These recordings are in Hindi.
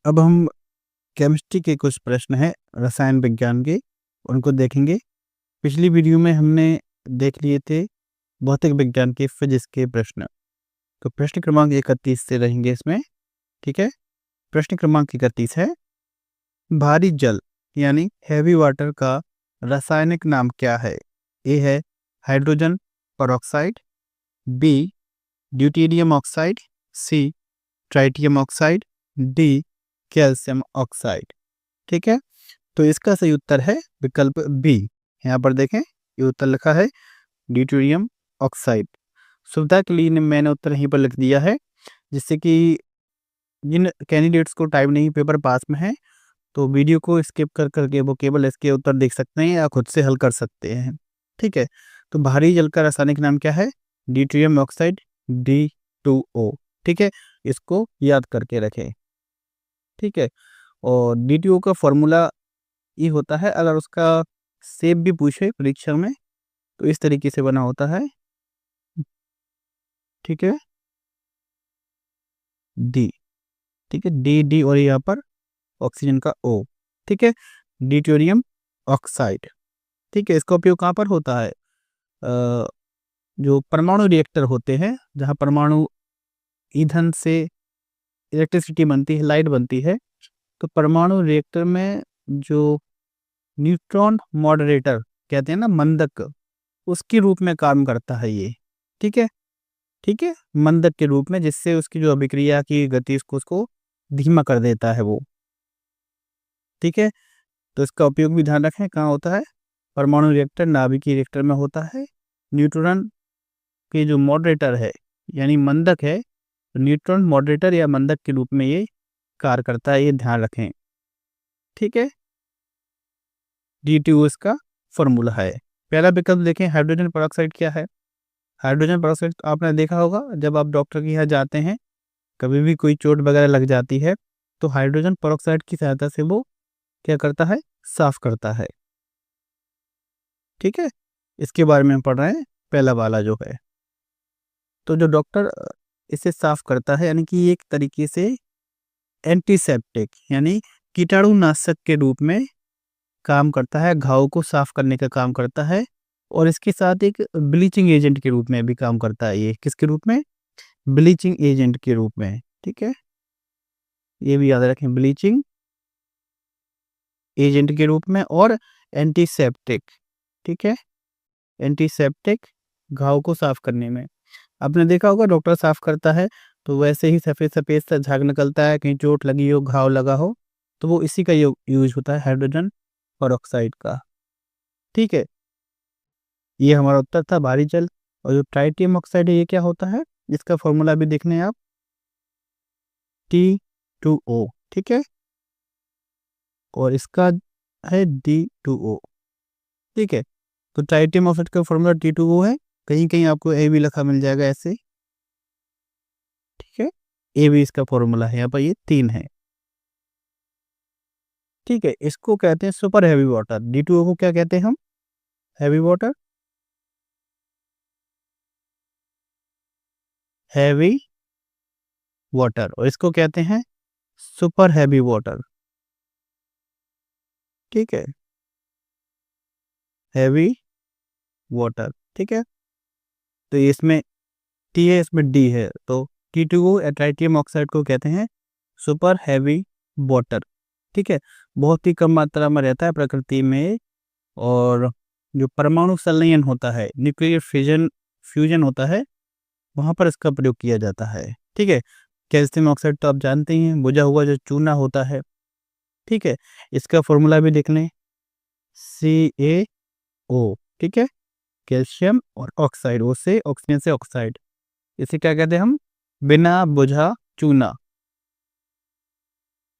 अब हम केमिस्ट्री के कुछ प्रश्न हैं रसायन विज्ञान के, उनको देखेंगे। पिछली वीडियो में हमने देख लिए थे भौतिक विज्ञान के फिजिक्स के प्रश्न। तो प्रश्न क्रमांक 31 से रहेंगे इसमें, ठीक है? प्रश्न क्रमांक 31 है, भारी जल यानी हैवी वाटर का रासायनिक नाम क्या है? ए है hydrogen peroxide, B deuterium oxide, C tritium oxide, D calcium oxide. ठीक है, तो इसका सही उत्तर है विकल्प बी। यहाँ पर देखें, ये उत्तर लिखा है ड्यूटेरियम ऑक्साइड। सुविधा के लिए मैंने उत्तर यहीं पर लिख दिया है, जिससे कि जिन कैंडिडेट्स को टाइम नहीं, पेपर पास में है, तो वीडियो को स्किप कर करके वो केवल इसके उत्तर देख सकते हैं या खुद से हल कर सकते हैं। ठीक है, तो भारी जल का रासायनिक नाम क्या है? Deuterium oxide D2O। ठीक है, इसको याद करके रखें। ठीक है, और D2O का फॉर्मूला ये होता है, अगर उसका शेप भी पूछे परीक्षा में तो इस तरीके से बना होता है। ठीक है, डी, ठीक है, डी और यहाँ पर ऑक्सीजन का O। ठीक है, ड्यूटेरियम ऑक्साइड। ठीक है, इसका उपयोग कहाँ पर होता है? जो परमाणु रिएक्टर होते हैं, जहाँ परमाणु ईंधन से इलेक्ट्रिसिटी बनती है, लाइट बनती है, तो परमाणु रिएक्टर में जो न्यूट्रॉन मॉडरेटर कहते हैं ना, मंदक, उसके रूप में काम करता है ये। ठीक है, ठीक है, मंदक के रूप में, जिससे उसकी जो अभिक्रिया की गति उसको धीमा कर देता है वो। ठीक है, तो इसका उपयोग भी ध्यान रखें, कहाँ होता है? परमाणु रिएक्टर, नाभिकीय रिएक्टर में होता है। न्यूट्रॉन के जो मॉडरेटर है यानी मंदक है, न्यूट्रॉन मॉडरेटर या मंदक के रूप में ये कार्य करता है, ये ध्यान रखें। ठीक है, D2O इसका फॉर्मूला है। पहला विकल्प देखें, हाइड्रोजन परऑक्साइड क्या है? हाइड्रोजन परऑक्साइड आपने देखा होगा, जब आप डॉक्टर के यहाँ जाते हैं, कभी भी कोई चोट वगैरह लग जाती है, तो हाइड्रोजन परऑक्साइड की सहायता से वो क्या करता है? साफ करता है। ठीक है, इसके बारे में हम पढ़ रहे हैं, पहला वाला जो है। तो जो डॉक्टर इसे साफ करता है, यानी कि एक तरीके से एंटीसेप्टिक यानी कीटाणुनाशक के रूप में काम करता है, घाव को साफ करने का काम करता है, और इसके साथ एक ब्लीचिंग एजेंट के रूप में भी काम करता है। ये किसके रूप में? ब्लीचिंग एजेंट के रूप में। ठीक है, ये भी याद रखें, ब्लीचिंग एजेंट के रूप में, और एंटीसेप्टिक। ठीक है, एंटीसेप्टिक घाव को साफ करने में। आपने देखा होगा, डॉक्टर साफ करता है तो वैसे ही सफ़ेद सफ़ेद सा झाग निकलता है, कहीं चोट लगी हो, घाव लगा हो, तो वो इसी का यूज होता है, हाइड्रोजन परऑक्साइड का। ठीक है, ये हमारा उत्तर था भारी जल। और जो ट्राइटियम ऑक्साइड है, ये क्या होता है? इसका फॉर्मूला भी देखने हैं आप, T2O। ठीक है, और इसका है D2O। ठीक है, तो ट्राइटियम ऑक्साइड का फॉर्मूला T2O है। कहीं कहीं आपको ए भी लिखा मिल जाएगा ऐसे। ठीक है, ए भी इसका फॉर्मूला है, यहाँ पर ये 3 है। ठीक है, इसको कहते हैं सुपर हैवी वाटर। D2O को क्या कहते हैं हम? हैवी वाटर, हैवी वाटर, और इसको कहते हैं सुपर हैवी वाटर। ठीक है, हैवी वाटर। ठीक है, तो इसमें टी है, इसमें डी है, तो T2O ट्राइटियम ऑक्साइड को कहते हैं सुपर हैवी वाटर। ठीक है, बहुत ही कम मात्रा में रहता है प्रकृति में, और जो परमाणु संलयन होता है, न्यूक्लियर फ्यूजन होता है, वहाँ पर इसका प्रयोग किया जाता है। ठीक है, कैल्शियम ऑक्साइड तो आप जानते ही हैं, बुझा हुआ जो चूना होता है। ठीक है, इसका फॉर्मूला भी देख लें, CaO। ठीक है, कैल्शियम और ऑक्साइड, ओ से ऑक्सीजन से ऑक्साइड, इसे क्या कहते हैं हम? बिना बुझा चूना।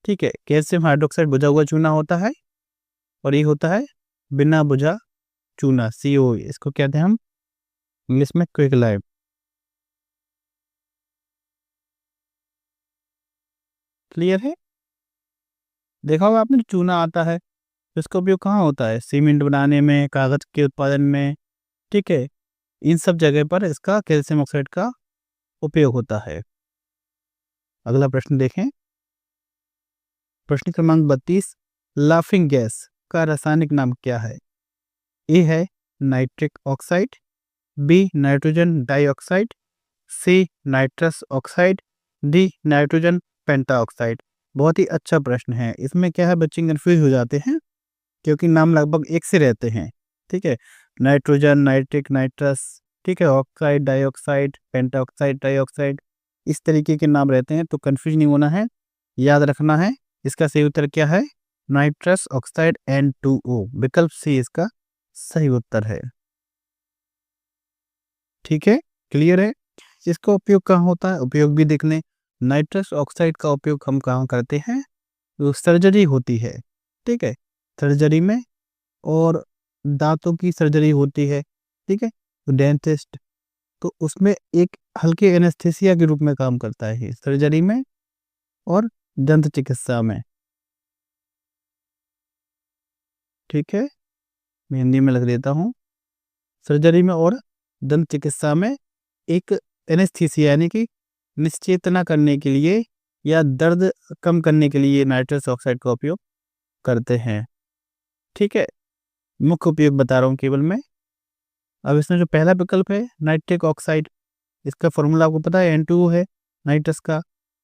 ठीक है, कैल्शियम हाइड्रोक्साइड बुझा हुआ चूना होता है, और ये होता है बिना बुझा चूना, CO। इसको कहते हैं हम इंग्लिश में क्विकलाइम। क्लियर है? देखा होगा आपने, चूना आता है, तो इसका उपयोग कहाँ होता है? सीमेंट बनाने में, कागज के उत्पादन में। ठीक है, इन सब जगह पर इसका कैल्शियम ऑक्साइड का उपयोग होता है। अगला प्रश्न देखें, प्रश्न क्रमांक 32, लाफिंग गैस का रासायनिक नाम क्या है? ए है nitric oxide, B nitrogen dioxide, C nitrous oxide, D nitrogen pentaoxide. बहुत ही अच्छा प्रश्न है। इसमें क्या है, बच्चे कंफ्यूज हो जाते हैं क्योंकि नाम लगभग एक से रहते हैं। ठीक है, नाइट्रोजन, नाइट्रिक, नाइट्रस, ठीक है, ऑक्साइड, डाइऑक्साइड, पेंटाऑक्साइड, डाइऑक्साइड, इस तरीके के नाम रहते हैं, तो कंफ्यूज नहीं होना है, याद रखना है। इसका सही उत्तर क्या है? नाइट्रस ऑक्साइड N2O, विकल्प सी इसका सही उत्तर है। ठीक है, क्लियर है। इसका उपयोग कहाँ होता है? उपयोग भी देख लें। नाइट्रस ऑक्साइड का उपयोग हम कहाँ करते हैं? जो सर्जरी होती है, ठीक है, सर्जरी में, और दांतों की सर्जरी होती है, ठीक है, तो डेंटिस्ट, तो उसमें एक हल्के एनेस्थीसिया के रूप में काम करता है ये, सर्जरी में और दंत चिकित्सा में। ठीक है, मैं हिंदी में लिख देता हूँ। सर्जरी में और दंत चिकित्सा में एक एनेस्थीसिया यानी कि निश्चेतना करने के लिए या दर्द कम करने के लिए नाइट्रस ऑक्साइड का उपयोग करते हैं। ठीक है, मुख्य उपयोग बता रहा हूँ केवल मैं। अब इसमें जो पहला विकल्प है नाइट्रिक ऑक्साइड, इसका फॉर्मूला आपको पता है, N2O है नाइट्रस का।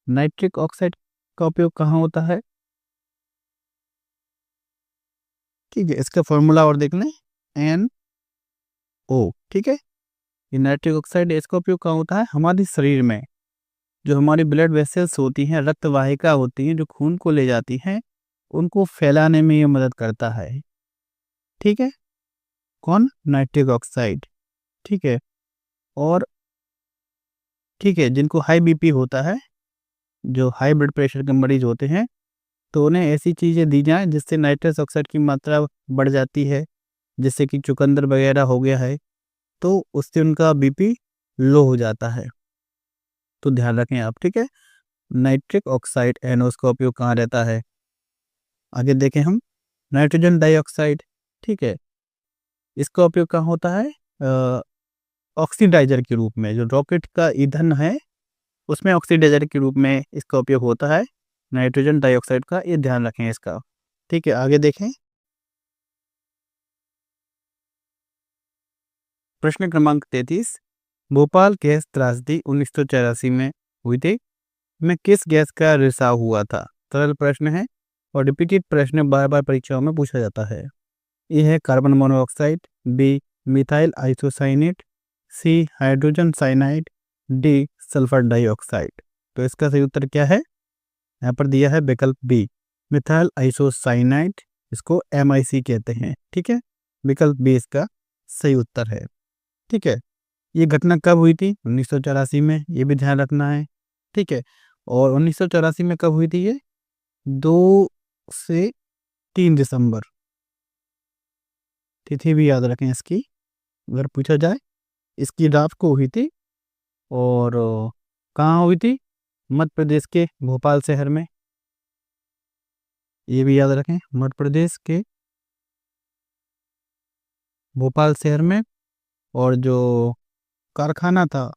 नाइट्रिक ऑक्साइड का उपयोग कहाँ होता है? ठीक है, इसका फॉर्मूला और देख लें, NO। ठीक है, ये नाइट्रिक ऑक्साइड, इसका उपयोग कहाँ होता है? हमारे शरीर में जो हमारी ब्लड वेसल्स होती हैं, रक्त वाहिका होती हैं, जो खून को ले जाती हैं, उनको फैलाने में ये मदद करता है। ठीक है, कौन? Nitric oxide. ठीक है, और ठीक है, जिनको हाई बीपी होता है, जो हाई ब्लड प्रेशर के मरीज होते हैं, तो उन्हें ऐसी चीज़ें दी जाएं जिससे नाइट्रस ऑक्साइड की मात्रा बढ़ जाती है, जैसे कि चुकंदर वगैरह हो गया है, तो उससे उनका बीपी लो हो जाता है, तो ध्यान रखें आप। ठीक है, नाइट्रिक ऑक्साइड NO का उपयोग कहाँ रहता है? आगे देखें हम, नाइट्रोजन डाइऑक्साइड। ठीक है, इसका उपयोग कहाँ होता है? ऑक्सीडाइजर के रूप में, जो रॉकेट का ईंधन है उसमें ऑक्सीडाइजर के रूप में इसका उपयोग होता है, नाइट्रोजन डाइऑक्साइड का, ये ध्यान रखें इसका। ठीक है, आगे देखें। प्रश्न क्रमांक 33, भोपाल गैस त्रासदी 1984 में हुई थी, में किस गैस का रिसाव हुआ था? सरल प्रश्न है और रिपीटेड प्रश्न बार बार परीक्षाओं में पूछा जाता है। ये है carbon monoxide, B methyl isocyanate, C hydrogen cyanide, D sulphur dioxide. तो इसका सही उत्तर क्या है? यहाँ पर दिया है विकल्प बी, मिथाइल आइसोसाइनाइड, इसको MIC कहते हैं। ठीक है, विकल्प बी इसका सही उत्तर है। ठीक है, ये घटना कब हुई थी? 1984 में, ये भी ध्यान रखना है। ठीक है, और 1984 में कब हुई थी ये? 2 से 3 दिसंबर, तिथि भी याद रखें इसकी, अगर पूछा जाए। इसकी रात को हुई थी, और कहाँ हुई थी? मध्य प्रदेश के भोपाल शहर में, ये भी याद रखें, मध्य प्रदेश के भोपाल शहर में। और जो कारखाना था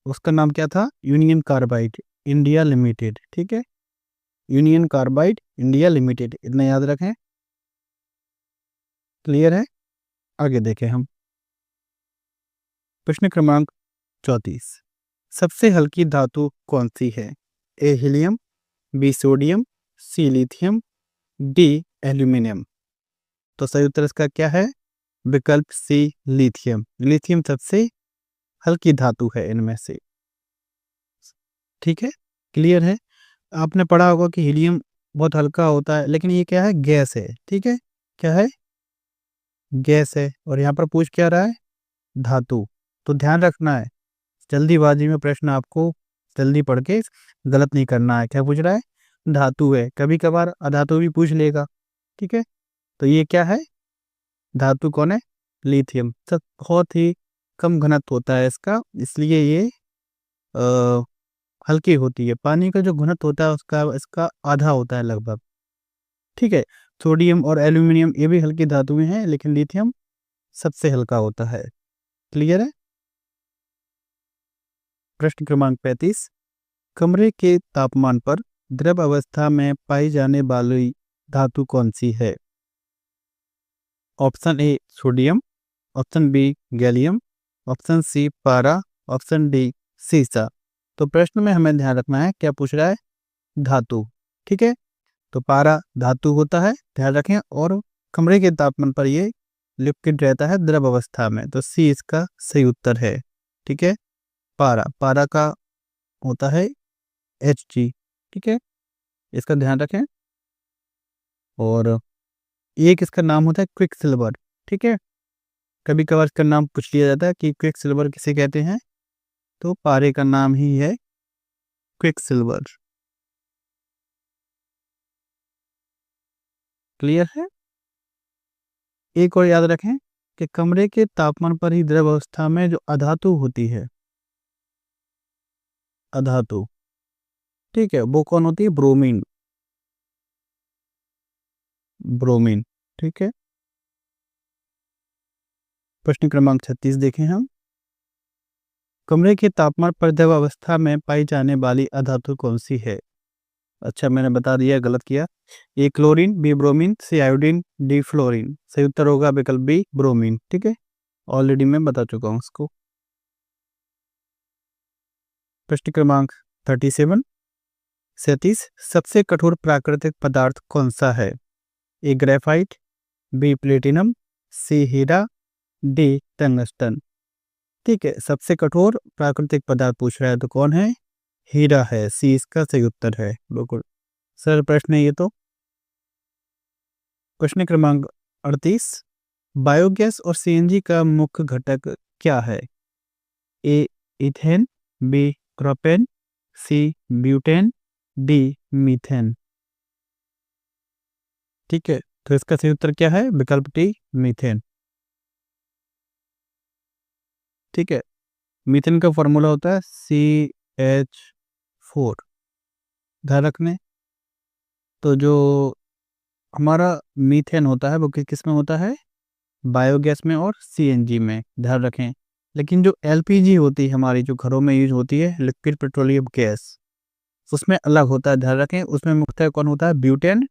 उसका नाम क्या था? Union carbide India limited. ठीक है, यूनियन कार्बाइड इंडिया लिमिटेड, इतना याद रखें। क्लियर है, आगे देखें हम। प्रश्न क्रमांक 34, सबसे हल्की धातु कौन सी है? ए हीलियम, बी सोडियम, सी लिथियम, डी एल्यूमिनियम। तो सही उत्तर इसका क्या है? विकल्प सी लिथियम। लिथियम सबसे हल्की धातु है इनमें से। ठीक है, क्लियर है। आपने पढ़ा होगा कि हीलियम बहुत हल्का होता है, लेकिन ये क्या है? गैस है। ठीक है, क्या है? गैस है। और यहाँ पर पूछ क्या रहा है? धातु। तो ध्यान रखना है, जल्दीबाजी में प्रश्न आपको जल्दी पढ़ के गलत नहीं करना है। क्या पूछ रहा है? धातु है, कभी कभार अधातु भी पूछ लेगा। ठीक है, तो ये क्या है? धातु कौन है? लिथियम। सब बहुत ही कम घनत्व होता है इसका, इसलिए ये हल्की होती है। पानी का जो घनत्व होता है उसका इसका आधा होता है लगभग। ठीक है, सोडियम और एल्यूमिनियम ये भी हल्की धातुएं हैं, लेकिन लिथियम सबसे हल्का होता है। क्लियर है। प्रश्न क्रमांक 35, कमरे के तापमान पर द्रव अवस्था में पाई जाने वाली धातु कौन सी है? Option A sodium, option B gallium, option C पारा, ऑप्शन डी सीसा। तो प्रश्न में हमें ध्यान रखना है क्या पूछ रहा है? धातु। ठीक है, तो पारा धातु होता है, ध्यान रखें, और कमरे के तापमान पर ये लिक्विड रहता है द्रव अवस्था में, तो सी इसका सही उत्तर है। ठीक है, पारा का होता है Hg। ठीक है, इसका ध्यान रखें। और एक इसका नाम होता है क्विक सिल्वर। ठीक है, कभी कभार इसका नाम पूछ लिया जाता है कि क्विक सिल्वर किसे कहते हैं, तो पारे का नाम ही है क्विक सिल्वर। क्लियर है? एक और याद रखें कि कमरे के तापमान पर ही द्रव अवस्था में जो अधातु होती है, अधातु, ठीक है, वो कौन होती है? ब्रोमीन। ब्रोमीन। ठीक है, प्रश्न क्रमांक 36 देखें हम। कमरे के तापमान पर द्रव अवस्था में पाई जाने वाली अधातु कौन सी है? अच्छा, मैंने बता दिया, गलत किया। ए क्लोरीन, बी ब्रोमीन, सी आयोडीन, डी फ्लोरीन। सही उत्तर होगा विकल्प बी ब्रोमीन। ठीक है, ऑलरेडी मैं बता चुका हूँ इसको। प्रश्न क्रमांक 37 सबसे कठोर प्राकृतिक पदार्थ कौन सा है? ए ग्रेफाइट, बी प्लेटिनम, सी हीरा, डी टंगस्टन। ठीक है, सबसे कठोर प्राकृतिक पदार्थ पूछ रहा है तो कौन है? हीरा है, सी इसका सही उत्तर है। बिल्कुल सर प्रश्न है ये तो। प्रश्न क्रमांक 38 बायोगैस और सीएनजी का मुख्य घटक क्या है? A ethane, B propane, C butane, D methane. ठीक है, तो इसका सही उत्तर क्या है? विकल्प डी मीथेन। ठीक है, मीथेन का फॉर्मूला होता है CH4। ध्यान रखने, तो जो हमारा मीथेन होता है वो किस में होता है? बायोगैस में और सीएनजी में, ध्यान रखें। लेकिन जो एलपीजी होती है हमारी, जो घरों में यूज होती है, लिक्विड पेट्रोलियम गैस, उसमें अलग होता है, ध्यान रखें। उसमें मुख्यतः कौन होता है? ब्यूटेन।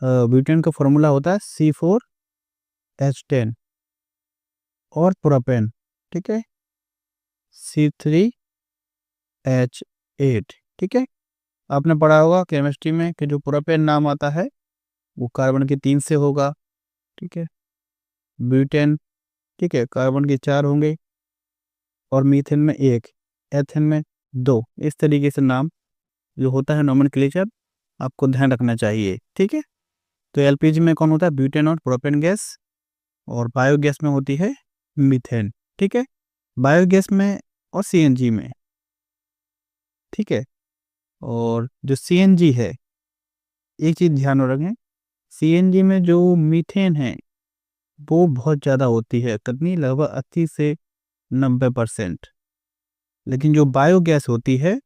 ब्यूटेन का फॉर्मूला होता है C4H10। और प्रोपेन, ठीक है, C3H8। ठीक है, आपने पढ़ा होगा केमिस्ट्री में कि जो प्रोपेन नाम आता है वो कार्बन की 3 से होगा। ठीक है, ब्यूटेन, ठीक है, कार्बन के 4 होंगे, और मीथेन में 1, एथेन में 2। इस तरीके से नाम जो होता है नोमेनक्लेचर आपको ध्यान रखना चाहिए। ठीक है, तो एलपीजी में कौन होता है? ब्यूटेन और प्रोपेन गैस, और बायोगैस में होती है मीथेन। ठीक है, बायोगैस में और सीएनजी में। ठीक है, और जो सीएनजी है, एक चीज ध्यान में रखें, सीएनजी में जो मीथेन है वो बहुत ज़्यादा होती है, कितनी? लगभग 80 से 90%। लेकिन जो बायोगैस होती है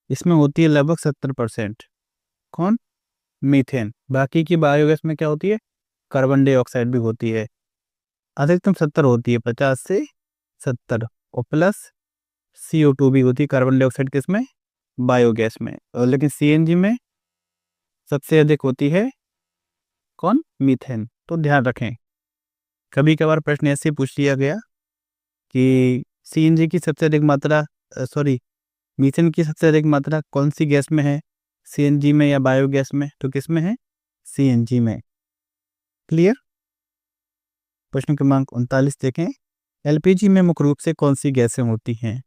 इसमें होती है लगभग 70%। कौन? मीथेन। बाकी की बायोगैस में क्या होती है? कार्बन डाइऑक्साइड भी होती है, अधिकतम 70 होती है, 50 से 70, और प्लस CO2 भी होती है कार्बन डाइऑक्साइड किसमें? बायोगैस में। और लेकिन सीएनजी में सबसे अधिक होती है कौन? मीथेन। तो ध्यान रखें, कभी कभार प्रश्न ऐसे पूछ लिया गया कि सीएनजी की सबसे अधिक मात्रा, सॉरी, मीथेन की सबसे अधिक मात्रा कौन सी गैस में है? सीएनजी में या बायोगैस में? तो किस में है? सीएनजी में। क्लियर? प्रश्न क्रमांक 39 देखें। एलपीजी में मुख्य रूप से कौन सी गैसें होती हैं?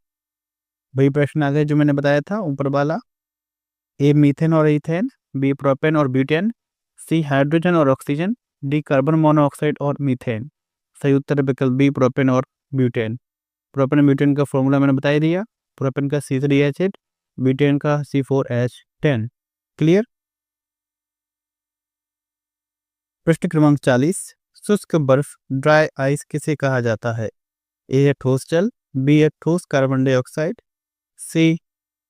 वही प्रश्न आ गया जो मैंने बताया था ऊपर वाला। ए मीथेन और इथेन, बी प्रोपेन और ब्यूटेन, सी हाइड्रोजन और ऑक्सीजन, डी कार्बन मोनोऑक्साइड और मीथेन। सही उत्तर विकल्प बी प्रोपेन और ब्यूटेन। प्रोपेन ब्यूटेन का फॉर्मूला मैंने बता ही दिया, प्रोपेन का C3H8, ब्यूटेन का C4H10। क्लियर? प्रश्न क्रमांक 40 शुष्क बर्फ ड्राई आइस किसे कहा जाता है? ए है ठोस जल, बी है ठोस कार्बन डाइऑक्साइड, सी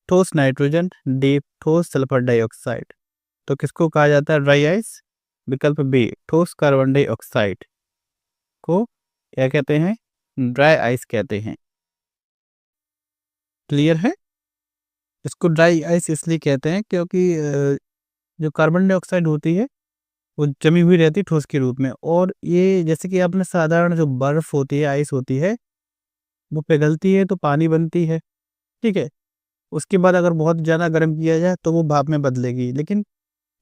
ठोस नाइट्रोजन, डी ठोस सल्फर डाइऑक्साइड। तो किसको कहा जाता है ड्राई आइस? विकल्प बी ठोस कार्बन डाइऑक्साइड को क्या कहते हैं? ड्राई आइस कहते हैं। क्लियर है? इसको ड्राई आइस इसलिए कहते हैं क्योंकि जो कार्बन डाइऑक्साइड होती है वो जमी हुई रहती है ठोस के रूप में, और ये जैसे कि आपने साधारण जो बर्फ होती है, आइस होती है, वो पिघलती है तो पानी बनती है, ठीक है? उसके बाद अगर बहुत ज़्यादा गर्म किया जाए तो वो भाप में बदलेगी, लेकिन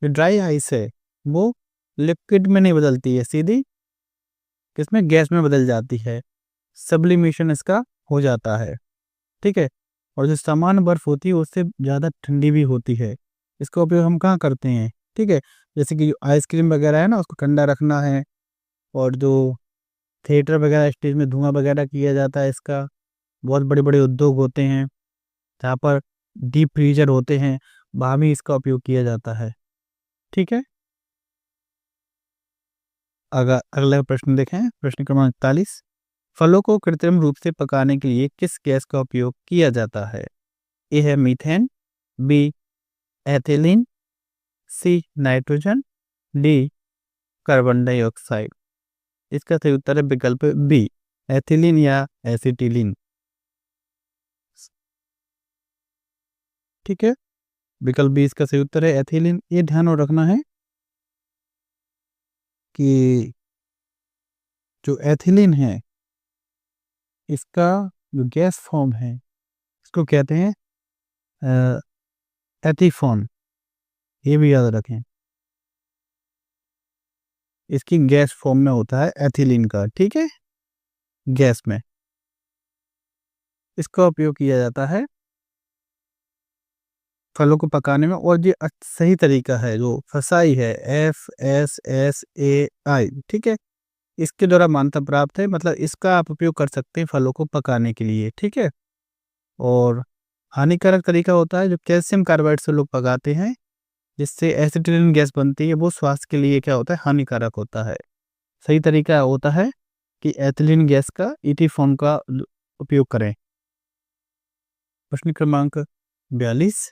जो ड्राई आइस है वो लिक्विड में नहीं बदलती है, सीधी किसमें, गैस में बदल जाती है। सब्लिमेशन इसका हो जाता है, ठीक है? और जो सामान्य बर्फ होती है उससे ज़्यादा ठंडी भी होती है। इसका उपयोग हम कहाँ करते हैं, ठीक है? जैसे कि जो आइसक्रीम वगैरह है ना, उसको ठंडा रखना है, और जो थिएटर वगैरह स्टेज में धुआं वगैरह किया जाता है इसका, बहुत बड़े बड़े उद्योग होते हैं जहाँ पर डीप फ्रीजर होते हैं, वहाँ भी इसका उपयोग किया जाता है, ठीक है? अगला प्रश्न देखें, प्रश्न क्रमांक 41। फलों को कृत्रिम रूप से पकाने के लिए किस गैस का उपयोग किया जाता है? ए है methane, B ethylene, C nitrogen, D carbon dioxide. इसका सही उत्तर है विकल्प बी, एथिलीन या एसिटिलीन, ठीक है? विकल्प बी इसका सही उत्तर है, एथिलीन। ये ध्यान और रखना है कि जो एथिलीन है, इसका जो गैस फॉर्म है, इसको कहते हैं एथीफॉन, ये भी याद रखें। इसकी गैस फॉर्म में होता है एथिलीन का, ठीक है? गैस में इसका उपयोग किया जाता है फलों को पकाने में, और ये सही तरीका है, जो फसाई है, FSSAI, ठीक है? इसके द्वारा मान्यता प्राप्त है, मतलब इसका आप उपयोग कर सकते हैं फलों को पकाने के लिए, ठीक है? और हानिकारक तरीका होता है जो कैल्शियम कार्बाइड से लोग पकाते हैं, जिससे एसिटिलीन गैस बनती है, वो स्वास्थ्य के लिए क्या होता है, हानिकारक होता है। सही तरीका होता है कि एथिलीन गैस का इथीफॉन का उपयोग करें। प्रश्न क्रमांक 42।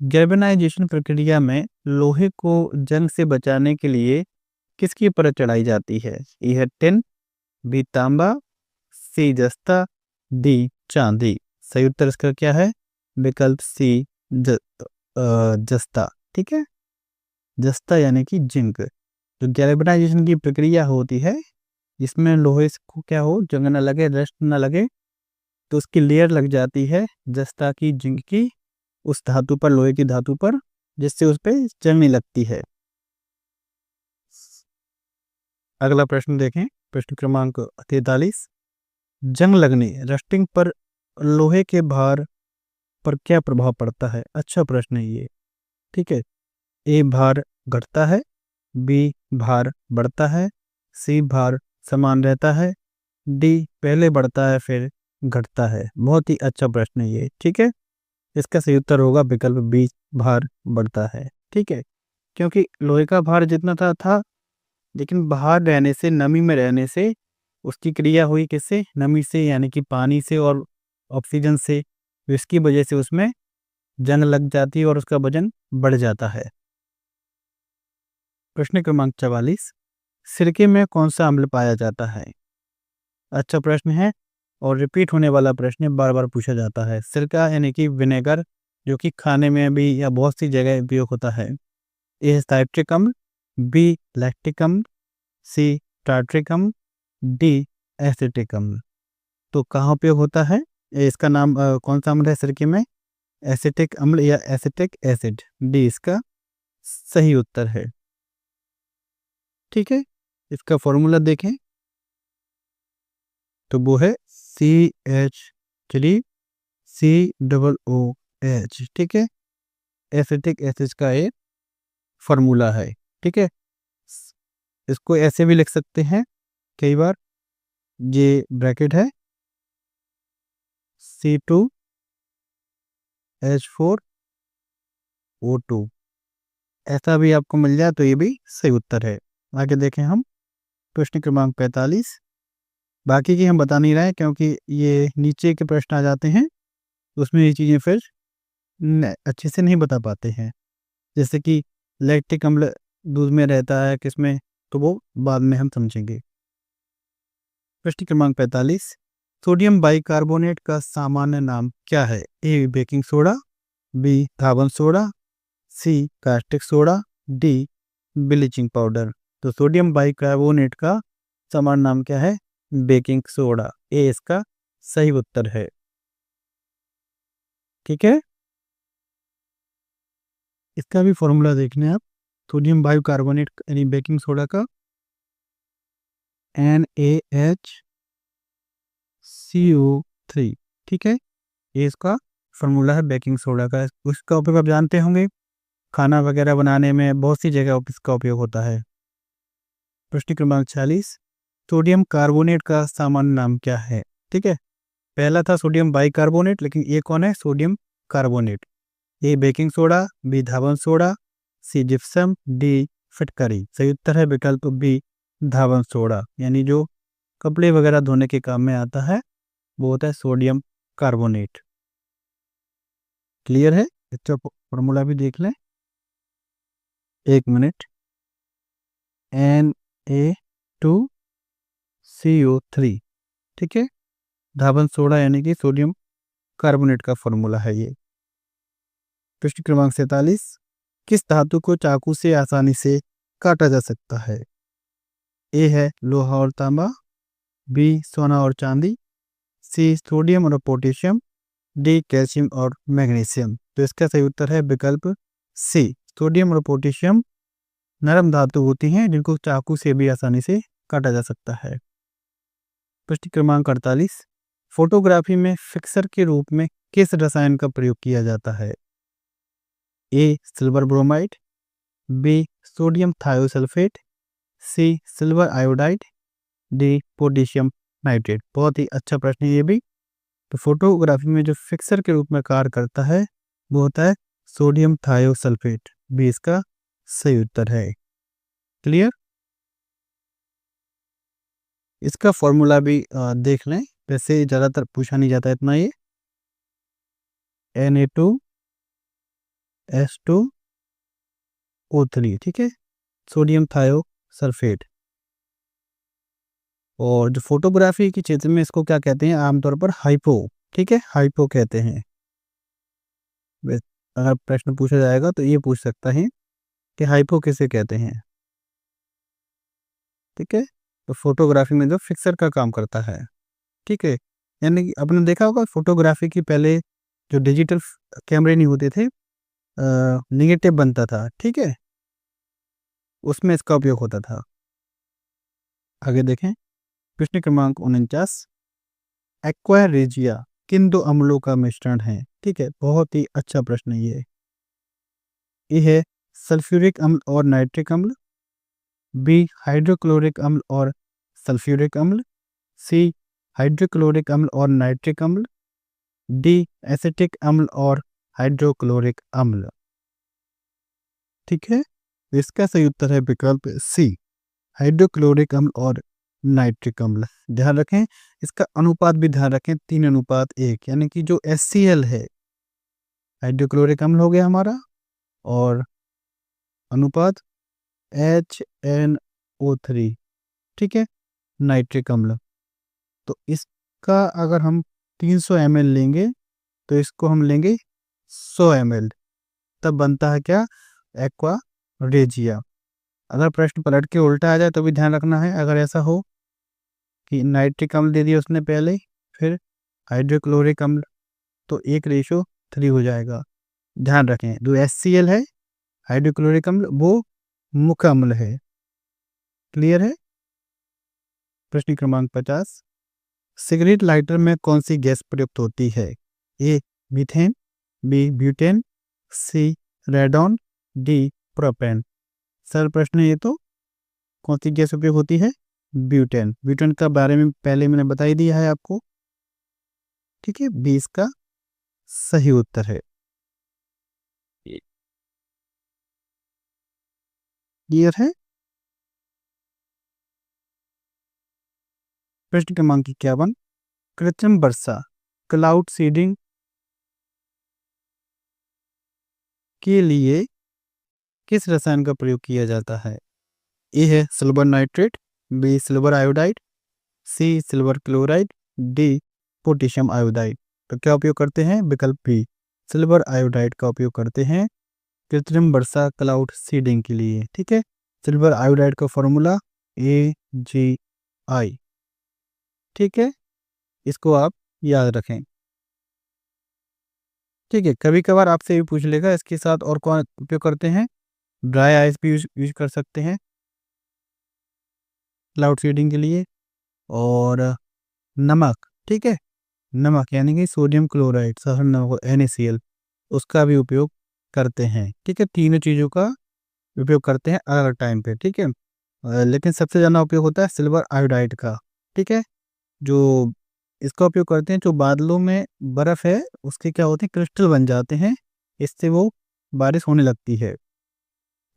गैल्वेनाइजेशन प्रक्रिया में लोहे को जंग से बचाने के लिए किसकी परत चढ़ाई जाती है? ए है टिन, बी तांबा, सी जस्ता, डी चांदी। सही उत्तर इसका क्या है? विकल्प सी जस्ता, ठीक है? जस्ता यानी कि जिंक। जो गैल्वेनाइजेशन की प्रक्रिया होती है, जिसमें लोहे को क्या हो, जंग ना लगे, रस्ट ना लगे, तो उसकी लेयर लग जाती है जस्ता की, जिंक की, उस धातु पर, लोहे की धातु पर, जिससे उस पे जंग नहीं लगती है। अगला प्रश्न देखें, प्रश्न क्रमांक 43। जंग लगने, रस्टिंग पर लोहे के भार पर क्या प्रभाव पड़ता है? अच्छा प्रश्न है ये, ठीक है? ए भार घटता है, बी भार बढ़ता है, सी भार समान रहता है, डी पहले बढ़ता है फिर घटता है। बहुत ही अच्छा प्रश्न है ये, ठीक है? इसका सही उत्तर होगा विकल्प बी, भार बढ़ता है, ठीक है? क्योंकि लोहे का भार जितना था, लेकिन बाहर रहने से, नमी में रहने से, उसकी क्रिया हुई किससे? नमी से, यानी कि पानी से और ऑक्सीजन से। तो इसकी वजह से उसमें जंग लग जाती है और उसका वजन बढ़ जाता है। प्रश्न क्रमांक 44। सिरके में कौन सा अम्ल पाया जाता है? अच्छा प्रश्न है, और रिपीट होने वाला प्रश्न है, बार बार पूछा जाता है। सिरका यानी कि विनेगर, जो कि खाने में भी या बहुत सी जगह उपयोग होता है। ए साइट्रिक अम्ल, बी लैक्टिक अम्ल, सी टार्ट्रिक अम्ल, डी एसिटिक अम्ल। तो कहाँ उपयोग होता है? इसका नाम कौन सा अम्ल है सिरके में? एसिटिक अम्ल या एसिटिक एसिड, डी इसका सही उत्तर है, ठीक है? इसका फॉर्मूला देखें तो वो है CH3COOH, ठीक है? एसिटिक एसिड का एक फॉर्मूला है, ठीक है? इसको ऐसे भी लिख सकते हैं कई बार, ये ब्रैकेट है C2H4O2, ऐसा भी आपको मिल जाए तो ये भी सही उत्तर है। आगे देखें हम, प्रश्न क्रमांक 45। बाकी की हम बता नहीं रहे हैं क्योंकि ये नीचे के प्रश्न आ जाते हैं, तो उसमें ये चीज़ें फिर अच्छे से नहीं बता पाते हैं। जैसे कि लैक्टिक अम्ल दूध में रहता है किसमें, तो वो बाद में हम समझेंगे। प्रश्न क्रमांक 45। सोडियम बाइकार्बोनेट का सामान्य नाम क्या है? ए बेकिंग सोडा, बी धावन soda, C caustic soda, D bleaching powder. तो सोडियम बाइकार्बोनेट का सामान्य नाम क्या है? Baking soda. ये इसका सही उत्तर है। ठीक है, इसका भी फॉर्मूला देख लें आप। सोडियम बाइकार्बोनेट यानी बेकिंग सोडा का NaHCO3। ठीक है, ये इसका फॉर्मूला है बेकिंग सोडा का। उसका उपयोग आप जानते होंगे, खाना वगैरह बनाने में बहुत सी जगह इसका उपयोग होता है। प्रश्न क्रमांक 46, सोडियम कार्बोनेट का सामान्य नाम क्या है? ठीक है, पहला था सोडियम बाइकार्बोनेट, लेकिन ये कौन है? Sodium carbonate. A baking soda, B धावन सोडा, सी जिप्सम, डी फिटकरी। सही उत्तर है विकल्प बी धावन सोडा, यानी जो कपड़े वगैरह धोने के काम में आता है वो होता है सोडियम कार्बोनेट। क्लियर है? इसका फॉर्मूला भी देख लें, 1 मिनट। Na2CO3। ठीक है, धावन सोडा यानी कि सोडियम कार्बोनेट का फॉर्मूला है ये। प्रश्न क्रमांक 47, किस धातु को चाकू से आसानी से काटा जा सकता है? ए है लोहा और तांबा, बी सोना और चांदी, सी सोडियम और पोटेशियम, डी कैल्शियम और मैग्नीशियम। तो इसका सही उत्तर है विकल्प सी, सोडियम और पोटेशियम नरम धातु होती हैं जिनको चाकू से भी आसानी से काटा जा सकता है। प्रश्न क्रमांक 48, फोटोग्राफी में फिक्सर के रूप में किस रसायन का प्रयोग किया जाता है? A silver bromide, B sodium thiosulphate, C silver iodide, D potassium nitrate. बहुत ही अच्छा प्रश्न है ये भी। तो फोटोग्राफी में जो फिक्सर के रूप में कार्य करता है वो होता है सोडियम थायोसल्फेट। बी इसका सही उत्तर है। क्लियर? इसका फॉर्मूला भी देख लें, वैसे ज़्यादातर पूछा नहीं जाता इतना ये। Na2S2O3। ठीक है, सोडियम थायोसल्फेट। और जो फोटोग्राफी के क्षेत्र में इसको क्या कहते हैं? आमतौर पर हाइपो। ठीक है, हाइपो कहते हैं। अगर प्रश्न पूछा जाएगा तो ये पूछ सकता है कि हाइपो किसे कहते हैं। ठीक है, तो फोटोग्राफी में जो फिक्सर का काम करता है। ठीक है, यानी कि आपने देखा होगा फोटोग्राफी की पहले जो डिजिटल कैमरे नहीं होते थे, नेगेटिव बनता था। ठीक है, उसमें इसका उपयोग होता था। आगे देखें, प्रश्न क्रमांक 49, एक्वा रेजिया किन दो अम्लों का मिश्रण है? ठीक है, बहुत ही अच्छा प्रश्न है ये। ये है सल्फ्यूरिक अम्ल और नाइट्रिक अम्ल, बी हाइड्रोक्लोरिक अम्ल और सल्फ्यूरिक अम्ल, सी हाइड्रोक्लोरिक अम्ल और नाइट्रिक अम्ल, डी एसिटिक अम्ल और हाइड्रोक्लोरिक अम्ल। ठीक है, इसका सही उत्तर है विकल्प सी, हाइड्रोक्लोरिक अम्ल और नाइट्रिक अम्ल। ध्यान रखें, इसका अनुपात भी ध्यान रखें, 3:1, यानी कि जो HCl है, हाइड्रोक्लोरिक अम्ल हो गया हमारा, और अनुपात HNO3। ठीक है, नाइट्रिक अम्ल। तो इसका अगर हम 300 ml लेंगे तो इसको हम लेंगे 100 ml, तब बनता है क्या? Aqua regia. अगर प्रश्न पलट के उल्टा आ जाए तो भी ध्यान रखना है। अगर ऐसा हो कि नाइट्रिक अम्ल दे दिया उसने पहले, फिर हाइड्रोक्लोरिक अम्ल, तो 1:3 हो जाएगा। ध्यान रखें, जो HCl है हाइड्रोक्लोरिक अम्ल वो मुख्य अम्ल है। क्लियर है? प्रश्न क्रमांक 50, सिगरेट लाइटर में कौन सी गैस प्रयुक्त होती है? A methane, B butane, C radon, D propane. Sir प्रश्न है ये तो, कौन सी गैस उपयोग होती है? ब्यूटेन। ब्यूटेन का बारे में पहले मैंने बता ही दिया है आपको। ठीक है, बी इसका सही उत्तर है। क्लियर है? प्रश्न क्रमांक 51, कृत्रिम वर्षा क्लाउड सीडिंग के लिए किस रसायन का प्रयोग किया जाता है? ए है silver nitrate, B silver iodide, C silver chloride, D potassium iodide. तो क्या उपयोग करते हैं? विकल्प बी सिल्वर आयोडाइड का उपयोग करते हैं कृत्रिम वर्षा क्लाउड सीडिंग के लिए। ठीक है, सिल्वर आयोडाइड का फॉर्मूला AgI। ठीक है, इसको आप याद रखें। ठीक है, कभी कभार आपसे भी पूछ लेगा इसके साथ और कौन उपयोग करते हैं। ड्राई आइस भी यूज कर सकते हैं क्लाउड सीडिंग के लिए। और नमक, ठीक है, नमक यानी कि सोडियम क्लोराइड, सहर नमक NaCl, उसका भी उपयोग करते हैं। ठीक है, तीनों चीज़ों का उपयोग करते हैं अलग अलग टाइम पे। ठीक है, लेकिन सबसे ज़्यादा उपयोग होता है सिल्वर आयोडाइड का। ठीक है, जो इसका उपयोग करते हैं, जो बादलों में बर्फ़ है उसके क्या होते हैं, क्रिस्टल बन जाते हैं, इससे वो बारिश होने लगती है।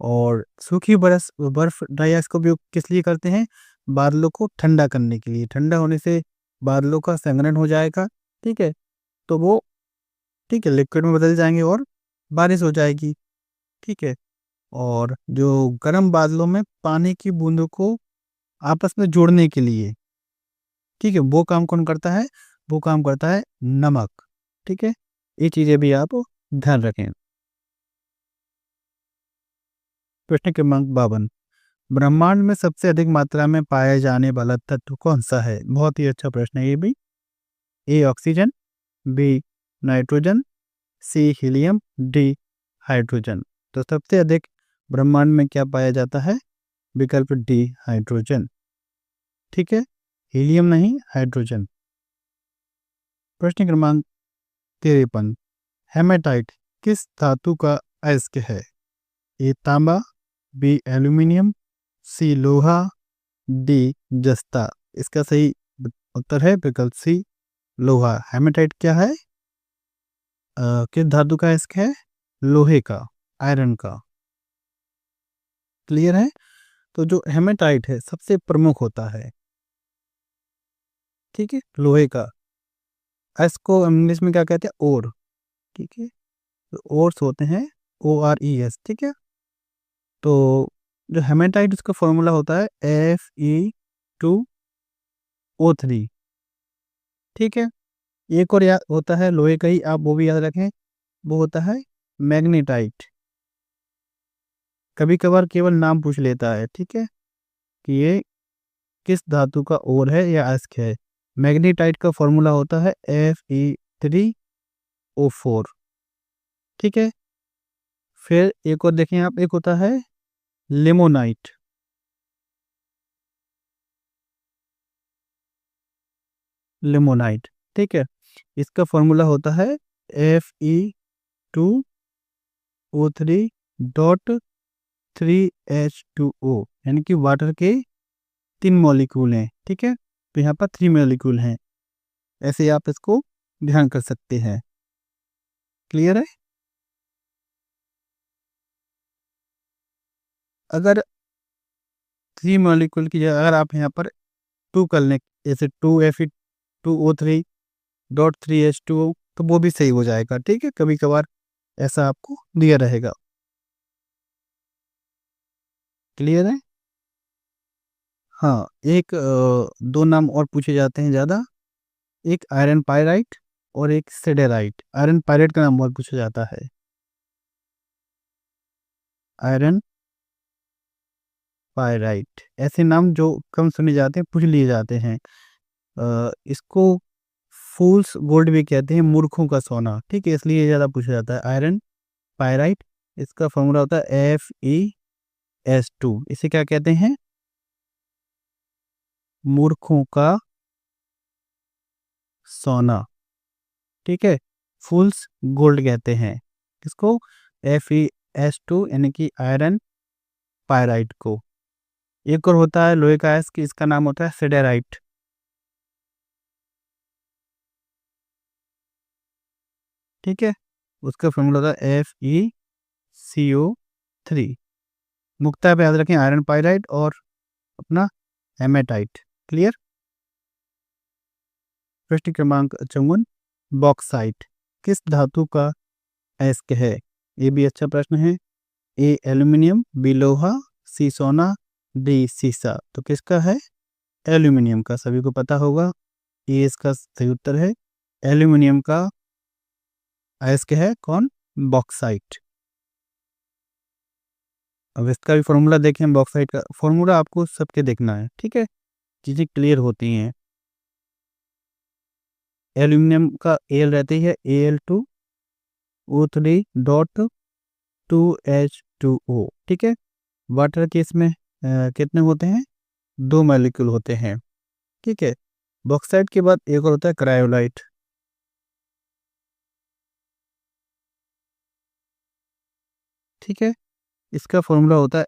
और सूखी बर्फ़ ड्राई आइस का उपयोग किस लिए करते हैं, बादलों को ठंडा करने के लिए। ठंडा होने से बादलों का संघनन हो जाएगा। ठीक है, तो वो, ठीक है, लिक्विड में बदल जाएंगे और बारिश हो जाएगी। ठीक है, और जो गर्म बादलों में पानी की बूंदों को आपस में जोड़ने के लिए, ठीक है, वो काम कौन करता है, वो काम करता है नमक। ठीक है, ये चीज़ें भी आप ध्यान रखें। प्रश्न क्रमांक 52, ब्रह्मांड में सबसे अधिक मात्रा में पाया जाने वाला तत्व कौन सा है। बहुत ही अच्छा प्रश्न है ये भी। A oxygen, B nitrogen, C helium, D hydrogen. तो सबसे अधिक ब्रह्मांड में क्या पाया जाता है, विकल्प D हाइड्रोजन। ठीक है, हीलियम नहीं, हाइड्रोजन। प्रश्न क्रमांक 53, हेमेटाइट किस धातु का अयस्क है। A तांबा, B एल्यूमिनियम, C लोहा, D जस्ता। इसका सही उत्तर है विकल्प C लोहा। हेमेटाइट क्या है, किस धातु का अयस्क है, लोहे का, आयरन का। क्लियर है, तो जो हेमेटाइट है सबसे प्रमुख होता है। ठीक है, लोहे का। अयस्क को इंग्लिश में क्या कहते हैं, ओर। ठीक है, तो ओर्स होते हैं, ORES। ठीक है, तो जो हेमेटाइट उसका फॉर्मूला होता है Fe2O3। ठीक है, एक और याद होता है लोहे का ही, आप वो भी याद रखें, वो होता है मैग्नेटाइट। कभी कभार केवल नाम पूछ लेता है, ठीक है, कि ये किस धातु का ओर है या अयस्क है। मैग्नेटाइट का फॉर्मूला होता है Fe3O4। ठीक है, फिर एक और देखें आप, एक होता है लिमोनाइट। लिमोनाइट, ठीक है, इसका फॉर्मूला होता है Fe2O3.3H2O, यानी कि वाटर के 3 मॉलिक्यूल हैं। ठीक है, तो यहाँ पर 3 मॉलिक्यूल हैं, ऐसे आप इसको ध्यान कर सकते हैं। क्लियर है, अगर 3 मॉलिक्यूल की जगह अगर आप यहाँ पर 2 कर लें, जैसे 2Fe2O3.3H2O, तो वो भी सही हो जाएगा। ठीक है, कभी कभार ऐसा आपको दिया रहेगा। क्लियर है, हाँ, एक 2 नाम और पूछे जाते हैं ज़्यादा, एक आयरन पायराइट और एक सिडेराइट। आयरन पायराइट का नाम बहुत पूछा जाता है, आयरन पायराइट। ऐसे नाम जो कम सुने जाते हैं, पूछ लिए जाते हैं। इसको फूल्स गोल्ड भी कहते हैं, मूर्खों का सोना। ठीक है, इसलिए ज़्यादा पूछा जाता है आयरन पायराइट। इसका फॉर्मूला होता है FeS2। इसे क्या कहते हैं, मूर्खों का सोना। ठीक है, फूल्स गोल्ड कहते हैं किसको, FeS2 यानी कि आयरन पायराइट को। एक और होता है लोहे का अयस्क, इसका नाम होता है सिडेराइट। ठीक है, उसका फॉर्मूला होता है FeCO3। मुक्ता पे याद रखें आयरन पायराइट और अपना हेमेटाइट। क्लियर। प्रश्न क्रमांक 54, बॉक्साइट किस धातु का अयस्क है। ये भी अच्छा प्रश्न है। A एल्यूमिनियम, B लोहा, C सोना, D सीसा। तो किसका है, एल्यूमिनियम का। सभी को पता होगा, ये इसका सही उत्तर है। एल्यूमिनियम का अयस्क है कौन? बॉक्साइट। अब इसका भी फॉर्मूला देखें, बॉक्साइट का फॉर्मूला आपको सबके देखना है, ठीक है, चीज़ें क्लियर होती हैं। एल्यूमिनियम का एल रहती है Al2O3.2H2O, ठीक है। वाटर के इसमें कितने होते हैं? 2 मॉलिक्यूल होते हैं, ठीक है। बॉक्साइट के बाद एक और होता है क्रायोलाइट, ठीक है। इसका फॉर्मूला होता है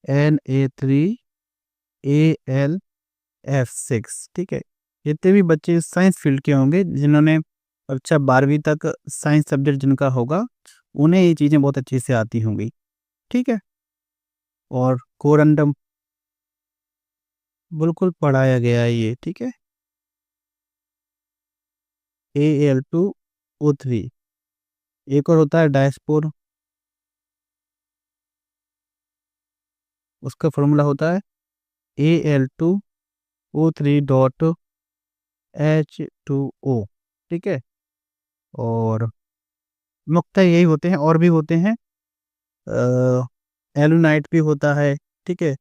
Na3Al(F6), ठीक है। जितने भी बच्चे साइंस फील्ड के होंगे, जिन्होंने अच्छा 12वीं तक साइंस सब्जेक्ट जिनका होगा, उन्हें ये चीज़ें बहुत अच्छे से आती होंगी, ठीक है। और कोरंडम बिल्कुल पढ़ाया गया है ये, ठीक है। Al2O3। एक और होता है डायस्पोर, उसका फॉर्मूला होता है Al2O3.H2O, ठीक है। और मुख्यतः यही होते हैं, और भी होते हैं, एलुनाइट भी होता है, ठीक है।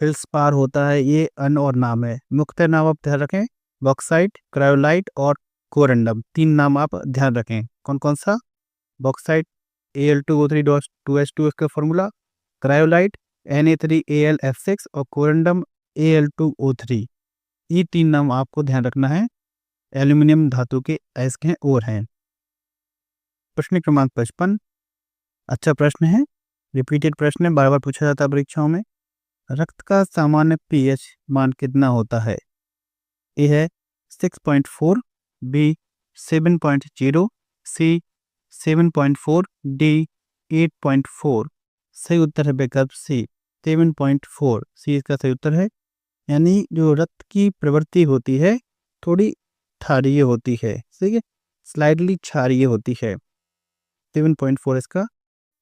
फिल्सपार होता है, ये अन और नाम है। मुख्यतः नाम आप ध्यान रखें, बॉक्साइट, क्रायोलाइट और कोरंडम, 3 नाम आप ध्यान रखें। कौन कौन सा? बॉक्साइट Al2O3.2H2 इसका फॉर्मूला, क्रायोलाइट Na3Al(F6) और कोरंडम Al2O3। ये 3 नाम आपको ध्यान रखना है, एल्यूमिनियम धातु के अयस्क हैं और हैं। प्रश्न क्रमांक 55 अच्छा प्रश्न है, रिपीटेड प्रश्न है, बार बार पूछा जाता है परीक्षाओं में। रक्त का सामान्य पीएच मान कितना होता है? ए है 6.4, बी 7.0, सी 7.4, डी 8.4। सही उत्तर है विकल्प सी 7.4, सी इसका सही उत्तर है। यानी जो रक्त की प्रवृत्ति होती है थोड़ी क्षारीय होती है, ठीक है, स्लाइडली क्षारीय होती है। 7.4 इसका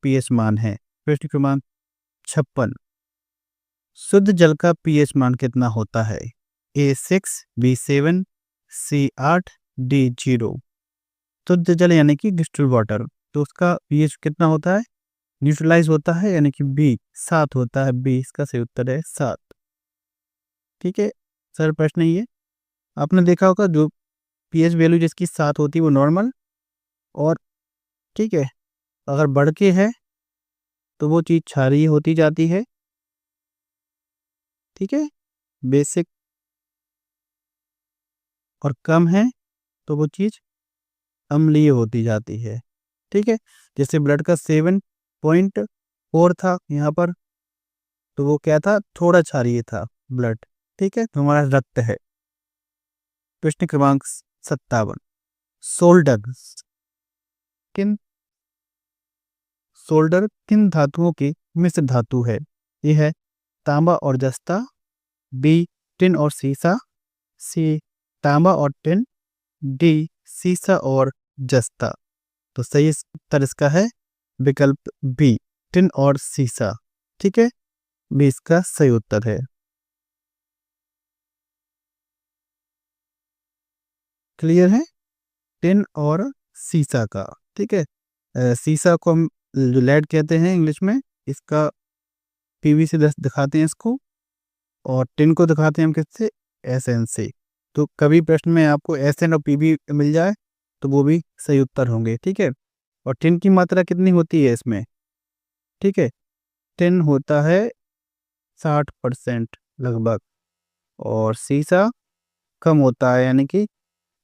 पीएच मान है। प्रश्न क्रमांक 56 शुद्ध जल का पीएच मान कितना होता है? A6, B7, C8, D0। शुद्ध जल यानी कि डिस्टिल्ड वाटर, तो उसका पीएच कितना होता है? न्यूट्रलाइज होता है, यानी कि बी 7 होता है। बी इसका सही उत्तर है 7, ठीक है। सर प्रश्न ये आपने देखा होगा, जो पीएच वैल्यू जिसकी 7 होती है वो नॉर्मल, और ठीक है अगर बढ़ के है तो वो चीज़ क्षारीय होती जाती है, ठीक है, बेसिक, और कम है तो वो चीज़ अम्लीय होती जाती है, ठीक है। जैसे ब्लड का 7.4 था यहाँ पर, तो वो क्या था? थोड़ा क्षारीय था ब्लड, ठीक है, तो हमारा रक्त है। प्रश्न क्रमांक 57 सोल्डर किन सोल्डर किन धातुओं की मिश्र धातु है? ये है तांबा और जस्ता, बी टिन और सीसा, सी तांबा और टिन, डी सीसा और जस्ता। तो सही उत्तर इसका है विकल्प बी टिन और सीसा, ठीक है, बी इसका सही उत्तर है। क्लियर है टिन और सीसा का, ठीक है। सीसा को हम जो लेड कहते हैं इंग्लिश में, इसका पीवी से दिखाते हैं इसको, और टिन को दिखाते हैं हम किससे? एसएन से। तो कभी प्रश्न में आपको एसएन और पीवी मिल जाए तो वो भी सही उत्तर होंगे, ठीक है। और टिन की मात्रा कितनी होती है इसमें? ठीक है, टिन होता है 60% लगभग, और सीसा कम होता है, यानी कि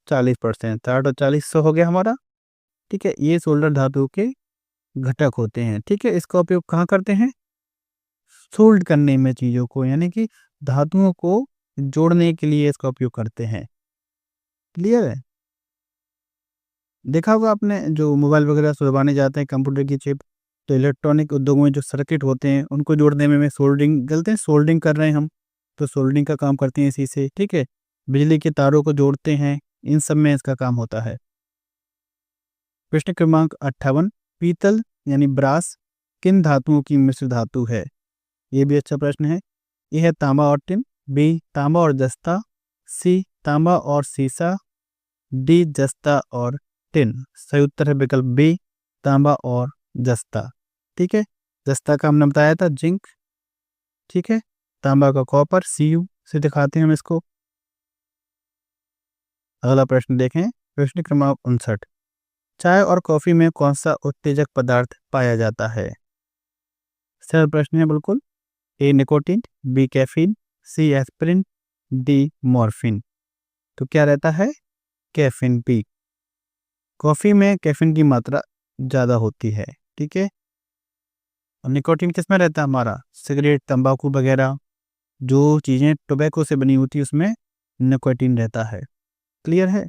40%। 60 और 40 100 हो गया हमारा, ठीक है। ये सोल्डर धातु के घटक होते हैं, ठीक है। इसका उपयोग कहाँ करते हैं? सोल्ड करने में चीज़ों को, यानी कि धातुओं को जोड़ने के लिए इसका उपयोग करते हैं। क्लियर है? देखा होगा आपने, जो मोबाइल वगैरह सुलझाने जाते हैं कंप्यूटर की चिप, तो इलेक्ट्रॉनिक उद्योगों में जो सर्किट होते हैं उनको जोड़ने में सोल्डरिंग गलते हैं, सोल्डरिंग कर रहे हैं हम, तो सोल्डरिंग का काम करते हैं इसी से, ठीक है। बिजली के तारों को जोड़ते हैं, इन सब में इसका काम होता है। प्रश्न क्रमांक 58 पीतल यानी ब्रास किन धातुओं की मिश्र धातु है? ये भी अच्छा प्रश्न है। ये है तांबा और टिन, बी तांबा और जस्ता, सी तांबा और सीसा, डी जस्ता और टिन। सही उत्तर है विकल्प बी, तांबा और जस्ता। ठीक है, जस्ता का हमने बताया था जिंक। ठीक है, तांबा का कॉपर, Cu से दिखाते हैं हम इसको। अगला प्रश्न देखें, प्रश्न क्रमांक 59। चाय और कॉफी में कौन सा उत्तेजक पदार्थ पाया जाता है? सरल प्रश्न है बिल्कुल। A nicotine, B caffeine, C aspirin, D morphine. तो क्या रहता है? Caffeine B. कॉफी में कैफीन की मात्रा ज़्यादा होती है। ठीक है, और निकोटीन किस में रहता है? हमारा सिगरेट, तंबाकू वगैरह जो चीज़ें टोबैको से बनी होती है उसमें निकोटीन रहता है। क्लियर है?